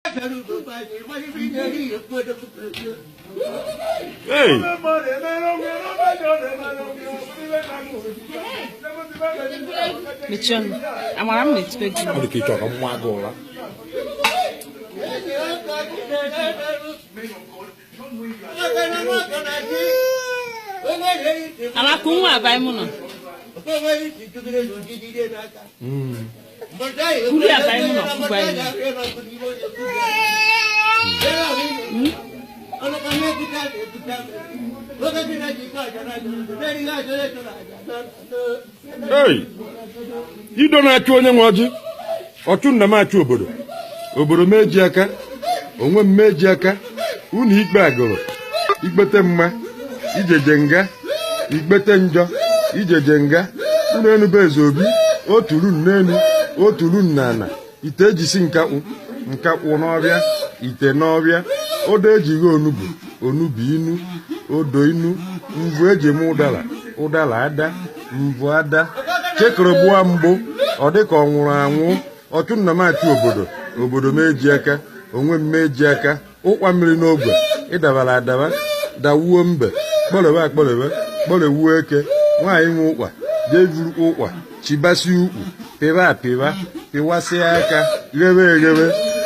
Hey. Michon, I'm expecting. How do you talk? I'm going to Alakunwa by Muno. Uri abai Muno kubai. Hey, you don't have to onye nwaji. Otu na ma chu obodo. Obodo meji aka, onwe meji aka. Unu ikpe agoro. Ikpete mma, ijeje nga, ikpete njọ, ijeje nga. Unu enube ezobi, oturu nnenu, oturu nnana. Ite ejisi nkakwu n'ọbịa, ite n'ọbịa. Odo ejighị onugbu, onugbu inu, odo inu, mvu ejeme ụdala ada, mvu ada. Chekere gbuo mgbo, ọ dịka ọ nwụrụ anwụ. Ọchụ nna m achụ obodo meji aka, onwe m meji aka. Ụkwa mmiri n'ogwe, ịdabara adaba, dawuo mbe, kpọrewuo eke, nwaanyị nwe ụkwa, jee vuru ụkwa, chibasi ukwu, pịwa apịwa, pịwasịa aka, ghewe,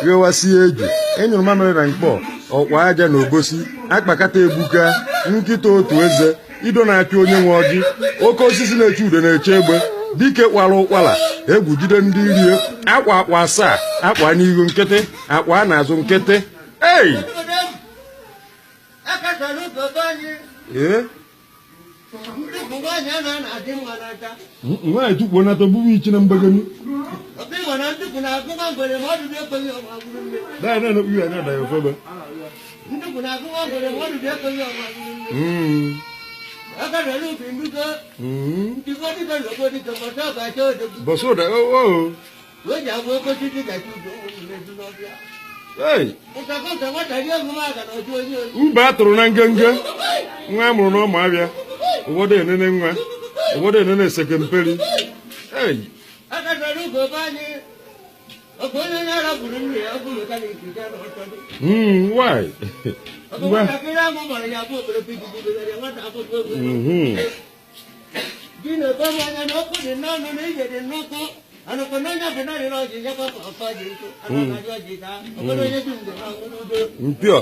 ghewasịa eju. Enyụrụ mamịrị na mkpọ, ọkwa aja na obosi, akpakata egbuka, nkịta otu eze, ido na-achụ onye nwe ọjị, oke osisi na-eche ude na-eche egbe, dike kwara ụkwala, egwu jide ndị rie, akwa asaa, akwa n'ihu nkịtị, akwa n'azụ nkịtị. Hey! Nwaanyị tukwu na to bubu ichi na mbagani. Da na uyu anya da yo fobe. Boso da oh. Hey! Mba atụrụ na ngenge nwa amụrụ n'ọmụ abịa ụfọdụ enene nwa ụfọdụ enene sekemperi. Hey! Why? Mpio.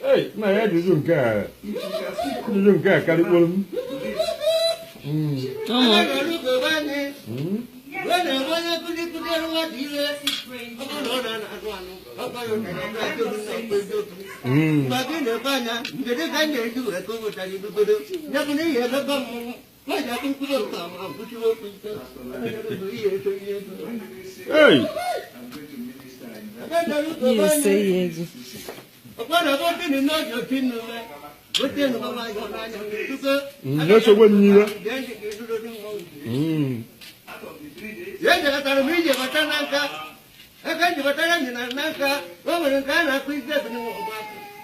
Hey, na ya juju nke a karịkpọrọ m. Hey! You say yes. No so when you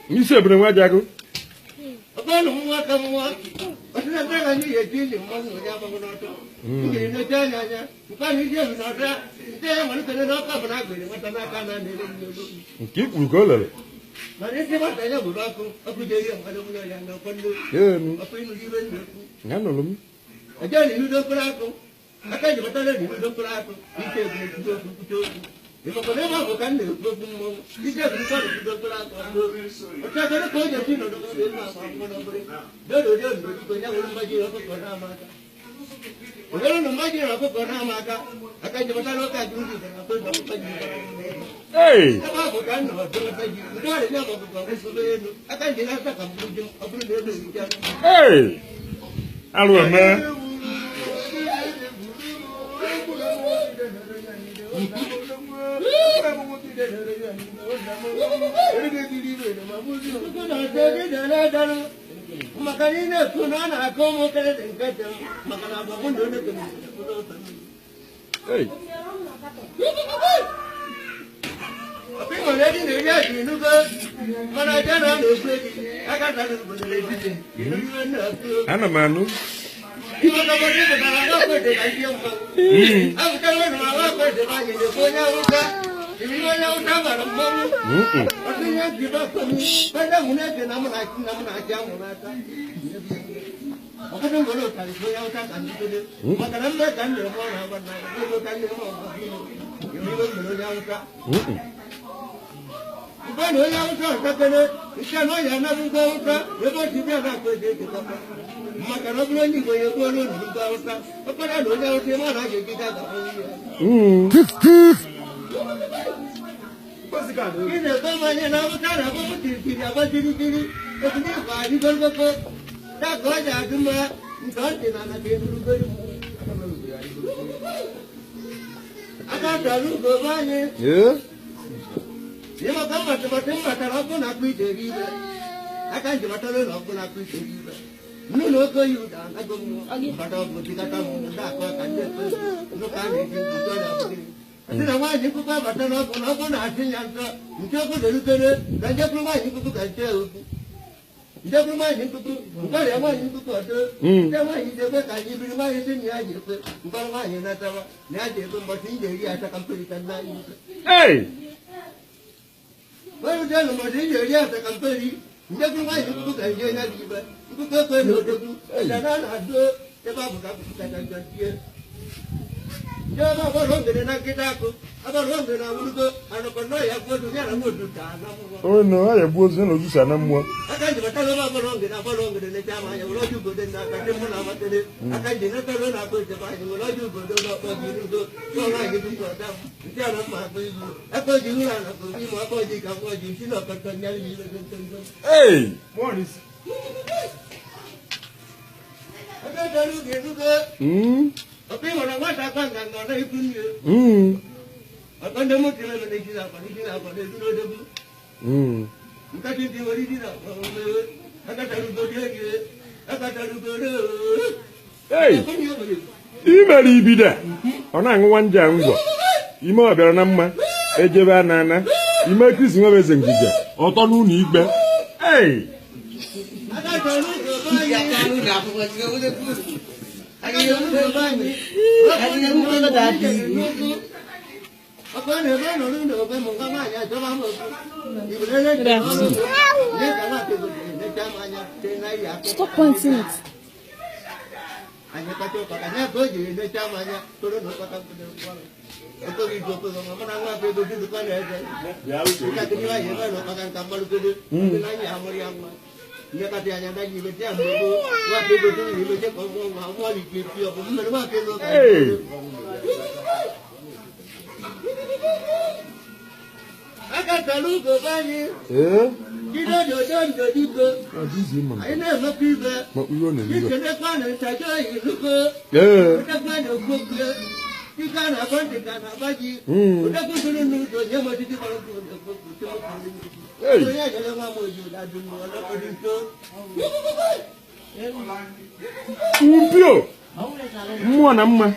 you say but what jago? Keep go. Hey! Hey! Hello, man. Hey! Ana manu. Yeah. Io come se poteva una qui di rive. A canto di una qui di rive. Non lo aiuta, a come fatto di cata da qua canto. Non cambia di tutto da qui. Se la vai di qua va da una segnata. Un gioco del tenere, da già prima di tutto canto. Già prima di tutto, guarda mai di tutto. Già mai di dove cai prima di segnare. Guarda mai na tava, ne ha detto un po' di ieri a campo di cannai. Hey! Well, tell them what they do, yes, I can tell you. Never mind, you look at your neighbor. You go to the and I do the Bible that I got here. You know what wrong than I get up. About wrong than I will go. I don't know, I go to get a wood to town. Oh no, I was in a Lusanamo. I can't tell you about wrong than I go longer than the time I will you go then I can tell I can't tell you about the Bible. Will you go to the go? So I get to go down. Tell them my people. I thought you ran up to me, I thought you can watch you. She's not going to tell you. Hey! Morris. I can't tell you. A people are what I can't go you. I can't do much when they did up, and they did up, and they do the you can't do what he did up. I can't tell you go here. I can't tell you go. Hey! Imeri ibida. Ona angu wanja ngwa. Ime abịara na mma. Ejebe anana. Ime Chris nwe beze ngige. Ọtọ n'ụlọ ikpe. Hey! Stop pointing it. Mpio. Mwa na mma.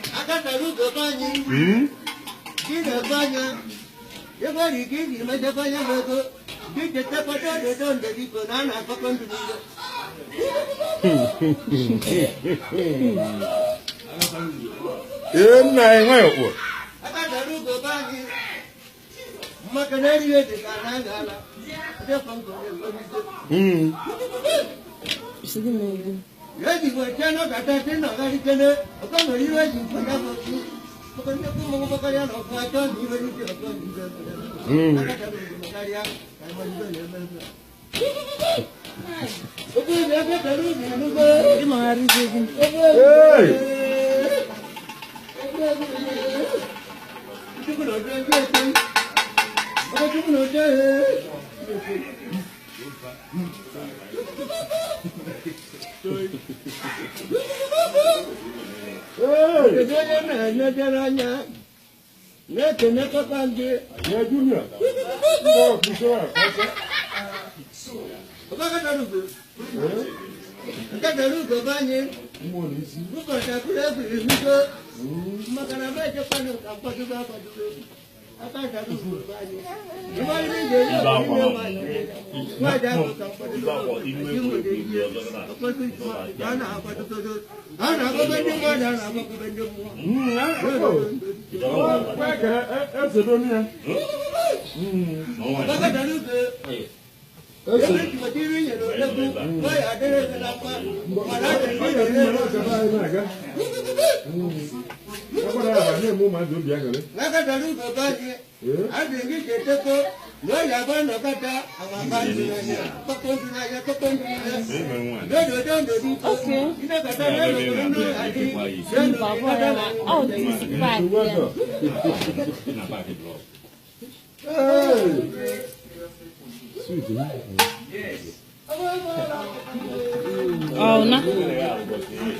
Oh, no.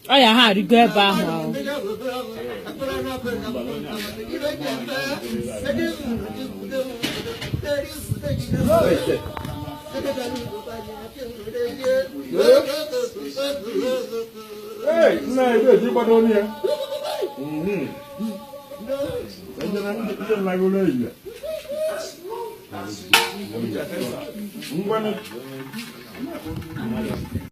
Oh, yeah, how do you go back? Hey, no, you got on here. And then I'm like, oh,